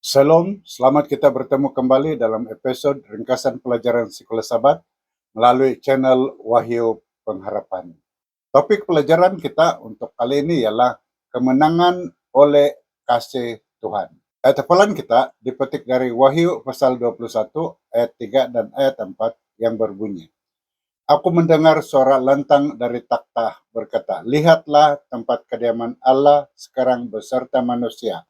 Shalom, selamat kita bertemu kembali dalam episode ringkasan pelajaran Psikolosabat melalui channel Wahyu Pengharapan. Topik pelajaran kita untuk kali ini ialah kemenangan oleh kasih Tuhan. Ayat hafalan kita dipetik dari Wahyu pasal 21 ayat 3 dan ayat 4 yang berbunyi, Aku mendengar suara lantang dari takhta berkata, Lihatlah tempat kediaman Allah sekarang beserta manusia,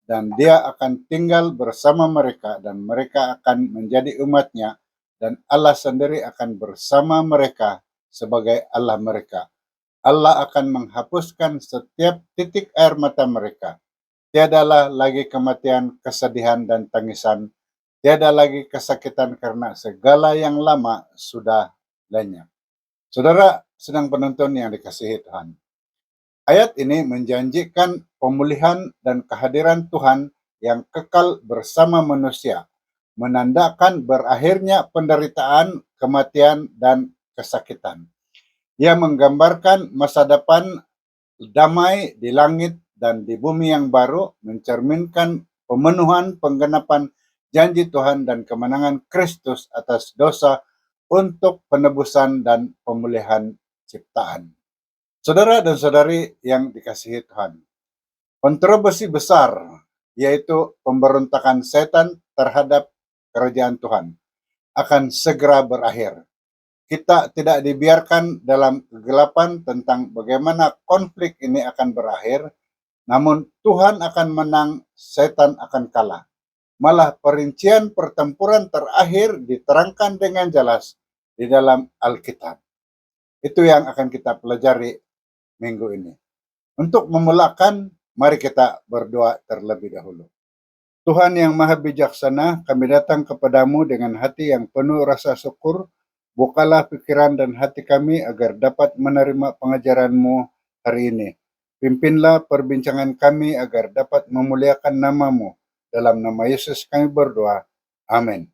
dan dia akan tinggal bersama mereka, dan mereka akan menjadi umatnya, dan Allah sendiri akan bersama mereka sebagai Allah mereka. Allah akan menghapuskan setiap titik air mata mereka. Tiadalah lagi kematian, kesedihan, dan tangisan. Tiada lagi kesakitan karena segala yang lama sudah lenyap. Saudara sedang penonton yang dikasihi Tuhan. Ayat ini menjanjikan pemulihan dan kehadiran Tuhan yang kekal bersama manusia, menandakan berakhirnya penderitaan, kematian, dan kesakitan. Ia menggambarkan masa depan damai di langit dan di bumi yang baru, mencerminkan pemenuhan penggenapan janji Tuhan dan kemenangan Kristus atas dosa untuk penebusan dan pemulihan ciptaan. Saudara dan saudari yang dikasihi Tuhan, kontroversi besar yaitu pemberontakan setan terhadap kerajaan Tuhan akan segera berakhir. Kita tidak dibiarkan dalam kegelapan tentang bagaimana konflik ini akan berakhir, namun Tuhan akan menang, setan akan kalah. Malah perincian pertempuran terakhir diterangkan dengan jelas di dalam Alkitab. Itu yang akan kita pelajari minggu ini. Untuk memulakan, mari kita berdoa terlebih dahulu. Tuhan yang maha bijaksana, kami datang kepadamu dengan hati yang penuh rasa syukur. Bukalah pikiran dan hati kami agar dapat menerima pengajaran-Mu hari ini. Pimpinlah perbincangan kami agar dapat memuliakan nama-Mu. Dalam nama Yesus kami berdoa. Amin.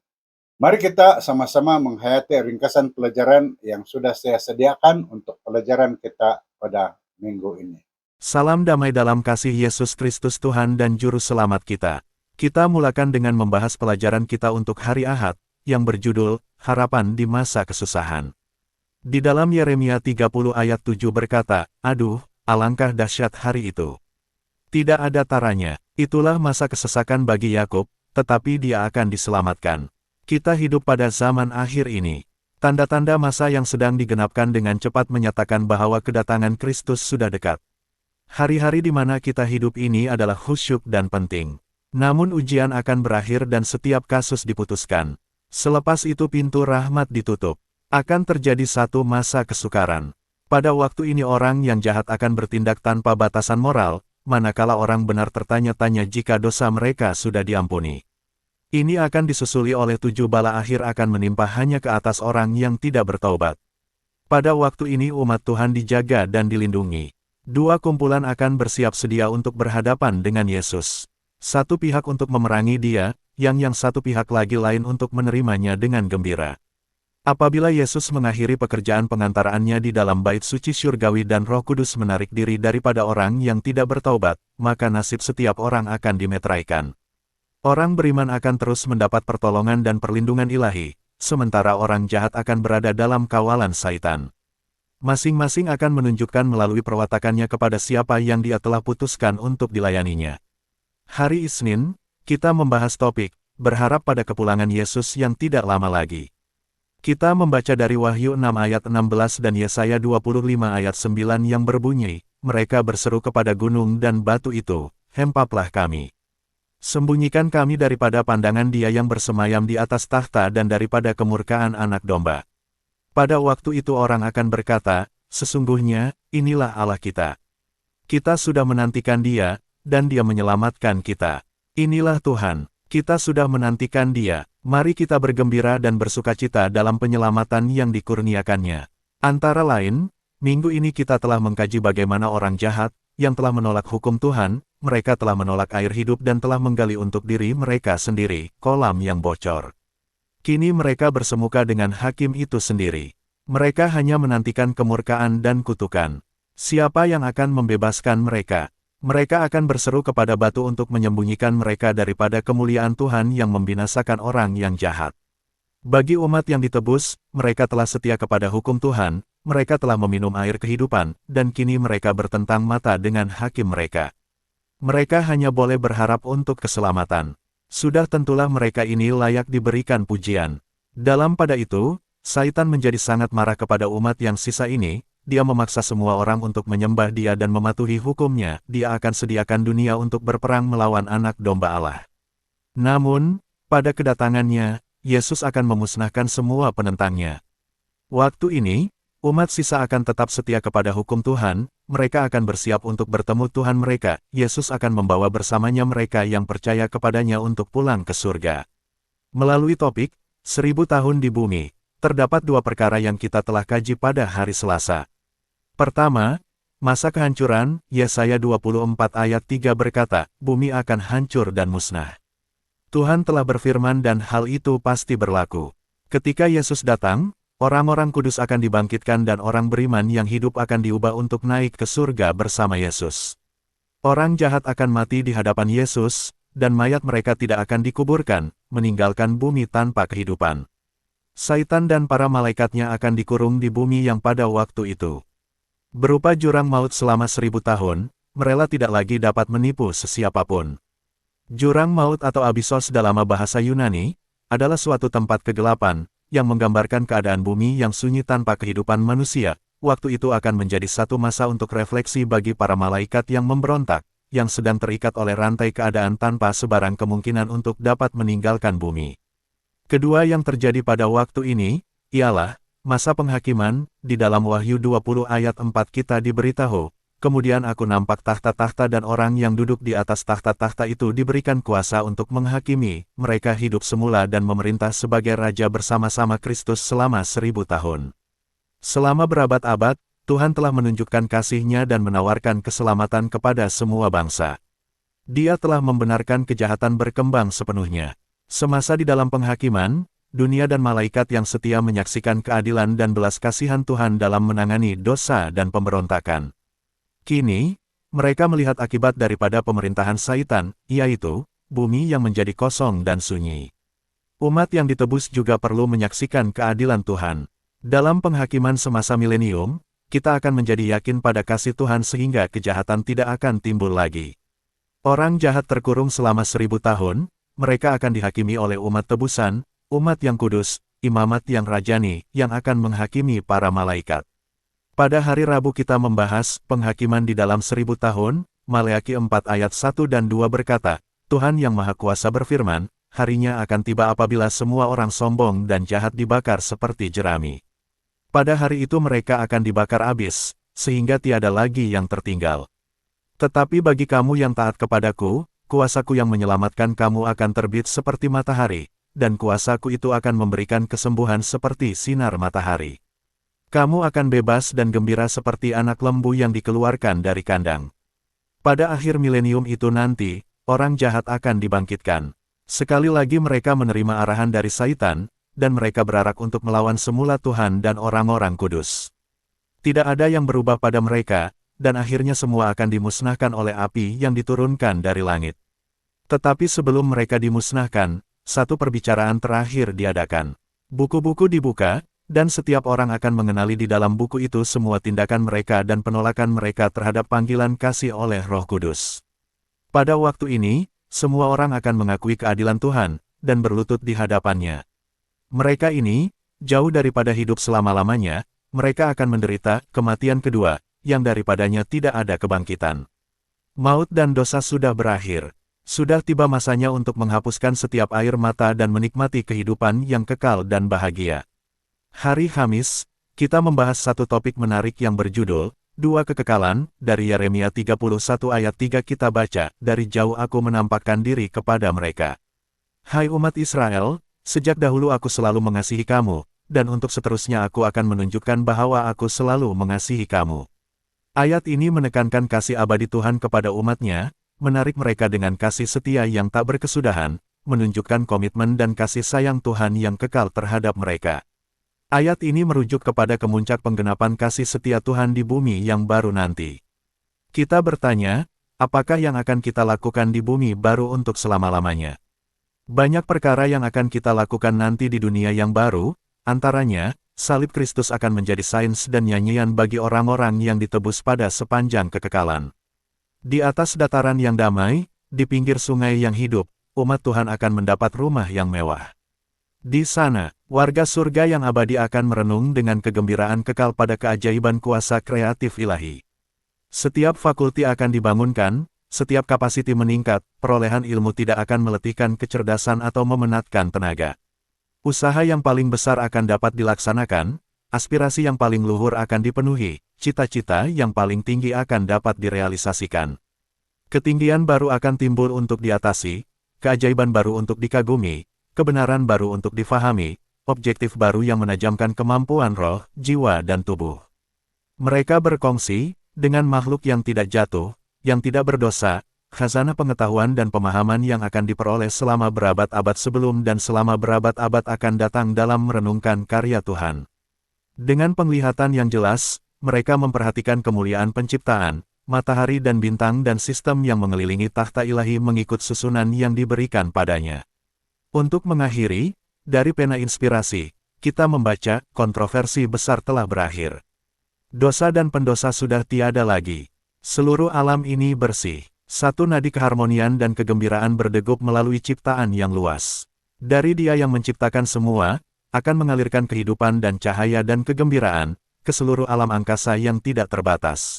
Mari kita sama-sama menghayati ringkasan pelajaran yang sudah saya sediakan untuk pelajaran kita pada minggu ini. Salam damai dalam kasih Yesus Kristus Tuhan dan Juru Selamat kita. Kita mulakan dengan membahas pelajaran kita untuk hari Ahad, yang berjudul, Harapan di Masa Kesusahan. Di dalam Yeremia 30 ayat 7 berkata, Aduh, alangkah dahsyat hari itu. Tidak ada taranya, itulah masa kesesakan bagi Yakub, tetapi dia akan diselamatkan. Kita hidup pada zaman akhir ini. Tanda-tanda masa yang sedang digenapkan dengan cepat menyatakan bahwa kedatangan Kristus sudah dekat. Hari-hari di mana kita hidup ini adalah khusyuk dan penting. Namun ujian akan berakhir dan setiap kasus diputuskan. Selepas itu pintu rahmat ditutup. Akan terjadi satu masa kesukaran. Pada waktu ini orang yang jahat akan bertindak tanpa batasan moral, manakala orang benar tertanya-tanya jika dosa mereka sudah diampuni. Ini akan disusuli oleh 7 bala akhir akan menimpa hanya ke atas orang yang tidak bertaubat. Pada waktu ini umat Tuhan dijaga dan dilindungi. 2 kumpulan akan bersiap sedia untuk berhadapan dengan Yesus. Satu pihak untuk memerangi dia, yang satu pihak lagi lain untuk menerimanya dengan gembira. Apabila Yesus mengakhiri pekerjaan pengantaraannya di dalam bait suci syurgawi dan Roh Kudus menarik diri daripada orang yang tidak bertaubat, maka nasib setiap orang akan dimeteraikan. Orang beriman akan terus mendapat pertolongan dan perlindungan ilahi, sementara orang jahat akan berada dalam kawalan Saitan. Masing-masing akan menunjukkan melalui perwatakannya kepada siapa yang dia telah putuskan untuk dilayaninya. Hari Isnin, kita membahas topik, berharap pada kepulangan Yesus yang tidak lama lagi. Kita membaca dari Wahyu 6 ayat 16 dan Yesaya 25 ayat 9 yang berbunyi, mereka berseru kepada gunung dan batu itu, hempaplah kami. Sembunyikan kami daripada pandangan dia yang bersemayam di atas takhta dan daripada kemurkaan anak domba. Pada waktu itu orang akan berkata, sesungguhnya, inilah Allah kita. Kita sudah menantikan dia, dan dia menyelamatkan kita. Inilah Tuhan, kita sudah menantikan dia, mari kita bergembira dan bersukacita dalam penyelamatan yang dikurniakannya. Antara lain, minggu ini kita telah mengkaji bagaimana orang jahat, yang telah menolak hukum Tuhan, mereka telah menolak air hidup dan telah menggali untuk diri mereka sendiri, kolam yang bocor. Kini mereka bersemuka dengan hakim itu sendiri. Mereka hanya menantikan kemurkaan dan kutukan. Siapa yang akan membebaskan mereka? Mereka akan berseru kepada batu untuk menyembunyikan mereka daripada kemuliaan Tuhan yang membinasakan orang yang jahat. Bagi umat yang ditebus, mereka telah setia kepada hukum Tuhan, mereka telah meminum air kehidupan, dan kini mereka bertentang mata dengan hakim mereka. Mereka hanya boleh berharap untuk keselamatan. Sudah tentulah mereka ini layak diberikan pujian. Dalam pada itu, Satan menjadi sangat marah kepada umat yang sisa ini, dia memaksa semua orang untuk menyembah dia dan mematuhi hukumnya, dia akan sediakan dunia untuk berperang melawan anak domba Allah. Namun, pada kedatangannya, Yesus akan memusnahkan semua penentangnya. Waktu ini, umat sisa akan tetap setia kepada hukum Tuhan, mereka akan bersiap untuk bertemu Tuhan mereka, Yesus akan membawa bersamanya mereka yang percaya kepadanya untuk pulang ke surga. Melalui topik, 1000 tahun di bumi, terdapat dua perkara yang kita telah kaji pada hari Selasa. Pertama, masa kehancuran, Yesaya 24 ayat 3 berkata, bumi akan hancur dan musnah. Tuhan telah berfirman dan hal itu pasti berlaku. Ketika Yesus datang, orang-orang kudus akan dibangkitkan dan orang beriman yang hidup akan diubah untuk naik ke surga bersama Yesus. Orang jahat akan mati di hadapan Yesus, dan mayat mereka tidak akan dikuburkan, meninggalkan bumi tanpa kehidupan. Satan dan para malaikatnya akan dikurung di bumi yang pada waktu itu berupa jurang maut selama 1000 tahun, mereka tidak lagi dapat menipu sesiapapun. Jurang maut atau Abyssos dalam bahasa Yunani, adalah suatu tempat kegelapan, yang menggambarkan keadaan bumi yang sunyi tanpa kehidupan manusia. Waktu itu akan menjadi satu masa untuk refleksi bagi para malaikat yang memberontak, yang sedang terikat oleh rantai keadaan tanpa sebarang kemungkinan untuk dapat meninggalkan bumi. Kedua yang terjadi pada waktu ini, ialah, masa penghakiman, di dalam Wahyu 20 ayat 4 kita diberitahu, kemudian aku nampak tahta-tahta dan orang yang duduk di atas tahta-tahta itu diberikan kuasa untuk menghakimi, mereka hidup semula dan memerintah sebagai raja bersama-sama Kristus selama 1000 tahun. Selama berabad-abad, Tuhan telah menunjukkan kasih-Nya dan menawarkan keselamatan kepada semua bangsa. Dia telah membenarkan kejahatan berkembang sepenuhnya. Semasa di dalam penghakiman, dunia dan malaikat yang setia menyaksikan keadilan dan belas kasihan Tuhan dalam menangani dosa dan pemberontakan. Kini, mereka melihat akibat daripada pemerintahan Satan, yaitu, bumi yang menjadi kosong dan sunyi. Umat yang ditebus juga perlu menyaksikan keadilan Tuhan. Dalam penghakiman semasa milenium, kita akan menjadi yakin pada kasih Tuhan sehingga kejahatan tidak akan timbul lagi. Orang jahat terkurung selama 1000 tahun, mereka akan dihakimi oleh umat tebusan, umat yang kudus, imamat yang rajani, yang akan menghakimi para malaikat. Pada hari Rabu kita membahas penghakiman di dalam 1000 tahun, Maleakhi 4 ayat 1 dan 2 berkata, Tuhan yang Maha Kuasa berfirman, harinya akan tiba apabila semua orang sombong dan jahat dibakar seperti jerami. Pada hari itu mereka akan dibakar habis, sehingga tiada lagi yang tertinggal. Tetapi bagi kamu yang taat kepadaku, kuasaku yang menyelamatkan kamu akan terbit seperti matahari, dan kuasaku itu akan memberikan kesembuhan seperti sinar matahari. Kamu akan bebas dan gembira seperti anak lembu yang dikeluarkan dari kandang. Pada akhir milenium itu nanti, orang jahat akan dibangkitkan. Sekali lagi mereka menerima arahan dari Satan, dan mereka berarak untuk melawan semula Tuhan dan orang-orang kudus. Tidak ada yang berubah pada mereka, dan akhirnya semua akan dimusnahkan oleh api yang diturunkan dari langit. Tetapi sebelum mereka dimusnahkan, satu perbicaraan terakhir diadakan. Buku-buku dibuka, dan setiap orang akan mengenali di dalam buku itu semua tindakan mereka dan penolakan mereka terhadap panggilan kasih oleh Roh Kudus. Pada waktu ini, semua orang akan mengakui keadilan Tuhan, dan berlutut di hadapannya. Mereka ini, jauh daripada hidup selama-lamanya, mereka akan menderita kematian kedua, yang daripadanya tidak ada kebangkitan. Maut dan dosa sudah berakhir. Sudah tiba masanya untuk menghapuskan setiap air mata dan menikmati kehidupan yang kekal dan bahagia. Hari Kamis, kita membahas satu topik menarik yang berjudul, Dua Kekekalan, dari Yeremia 31 ayat 3 kita baca, dari jauh aku menampakkan diri kepada mereka. Hai umat Israel, sejak dahulu aku selalu mengasihi kamu, dan untuk seterusnya aku akan menunjukkan bahwa aku selalu mengasihi kamu. Ayat ini menekankan kasih abadi Tuhan kepada umatnya, menarik mereka dengan kasih setia yang tak berkesudahan, menunjukkan komitmen dan kasih sayang Tuhan yang kekal terhadap mereka. Ayat ini merujuk kepada kemuncak penggenapan kasih setia Tuhan di bumi yang baru nanti. Kita bertanya, Apakah yang akan kita lakukan di bumi baru untuk selama-lamanya? Banyak perkara yang akan kita lakukan nanti di dunia yang baru, antaranya, salib Kristus akan menjadi sains dan nyanyian bagi orang-orang yang ditebus pada sepanjang kekekalan. Di atas dataran yang damai, di pinggir sungai yang hidup, umat Tuhan akan mendapat rumah yang mewah. Di sana, warga surga yang abadi akan merenung dengan kegembiraan kekal pada keajaiban kuasa kreatif ilahi. Setiap fakulti akan dibangunkan, setiap kapasiti meningkat, perolehan ilmu tidak akan meletihkan kecerdasan atau memenatkan tenaga. Usaha yang paling besar akan dapat dilaksanakan, aspirasi yang paling luhur akan dipenuhi, cita-cita yang paling tinggi akan dapat direalisasikan. Ketinggian baru akan timbul untuk diatasi, keajaiban baru untuk dikagumi, kebenaran baru untuk difahami, objektif baru yang menajamkan kemampuan roh, jiwa dan tubuh. Mereka berkongsi, dengan makhluk yang tidak jatuh, yang tidak berdosa, khazanah pengetahuan dan pemahaman yang akan diperoleh selama berabad-abad sebelum dan selama berabad-abad akan datang dalam merenungkan karya Tuhan. Dengan penglihatan yang jelas, mereka memperhatikan kemuliaan penciptaan, matahari dan bintang dan sistem yang mengelilingi takhta ilahi mengikut susunan yang diberikan padanya. Untuk mengakhiri, dari pena inspirasi, kita membaca, kontroversi besar telah berakhir. Dosa dan pendosa sudah tiada lagi. Seluruh alam ini bersih. Satu nadi keharmonian dan kegembiraan berdegup melalui ciptaan yang luas. Dari Dia yang menciptakan semua, akan mengalirkan kehidupan dan cahaya dan kegembiraan, ke seluruh alam angkasa yang tidak terbatas.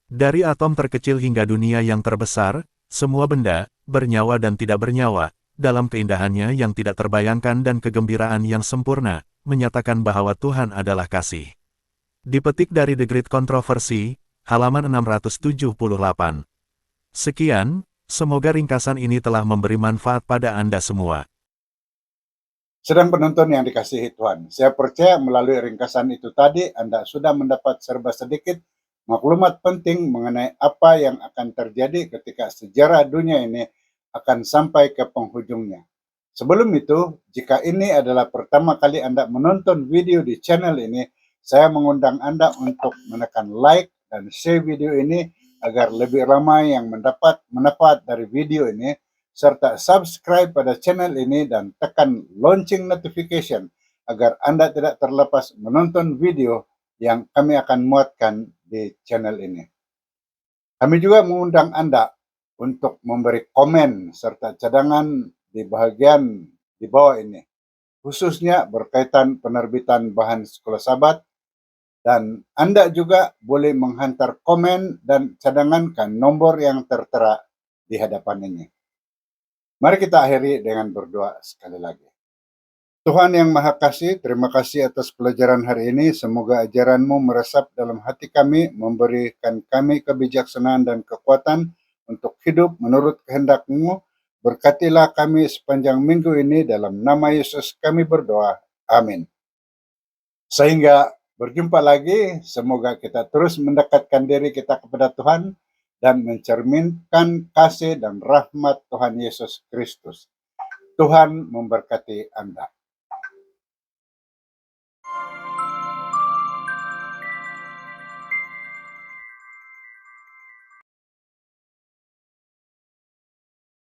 Dari atom terkecil hingga dunia yang terbesar, semua benda, bernyawa dan tidak bernyawa, dalam keindahannya yang tidak terbayangkan dan kegembiraan yang sempurna, menyatakan bahwa Tuhan adalah kasih. Dipetik dari The Great Controversy, halaman 678. Sekian, semoga ringkasan ini telah memberi manfaat pada Anda semua. Sedang penonton yang dikasihi Tuhan, saya percaya melalui ringkasan itu tadi Anda sudah mendapat serba sedikit maklumat penting mengenai apa yang akan terjadi ketika sejarah dunia ini akan sampai ke penghujungnya. Sebelum itu, jika ini adalah pertama kali Anda menonton video di channel ini, saya mengundang Anda untuk menekan like dan share video ini agar lebih ramai yang mendapat manfaat dari video ini, serta subscribe pada channel ini dan tekan lonceng notification agar Anda tidak terlepas menonton video yang kami akan muatkan di channel ini. Kami juga mengundang Anda untuk memberi komen serta cadangan di bagian di bawah ini, khususnya berkaitan penerbitan bahan Sekolah Sabat, dan Anda juga boleh menghantar komen dan cadangan ke nomor yang tertera di hadapan ini. Mari kita akhiri dengan berdoa sekali lagi. Tuhan yang Maha Kasih, terima kasih atas pelajaran hari ini. Semoga ajaran-Mu meresap dalam hati kami, memberikan kami kebijaksanaan dan kekuatan untuk hidup menurut kehendak-Mu. Berkatilah kami sepanjang minggu ini, dalam nama Yesus kami berdoa. Amin. Sehingga berjumpa lagi, semoga kita terus mendekatkan diri kita kepada Tuhan dan mencerminkan kasih dan rahmat Tuhan Yesus Kristus. Tuhan memberkati Anda.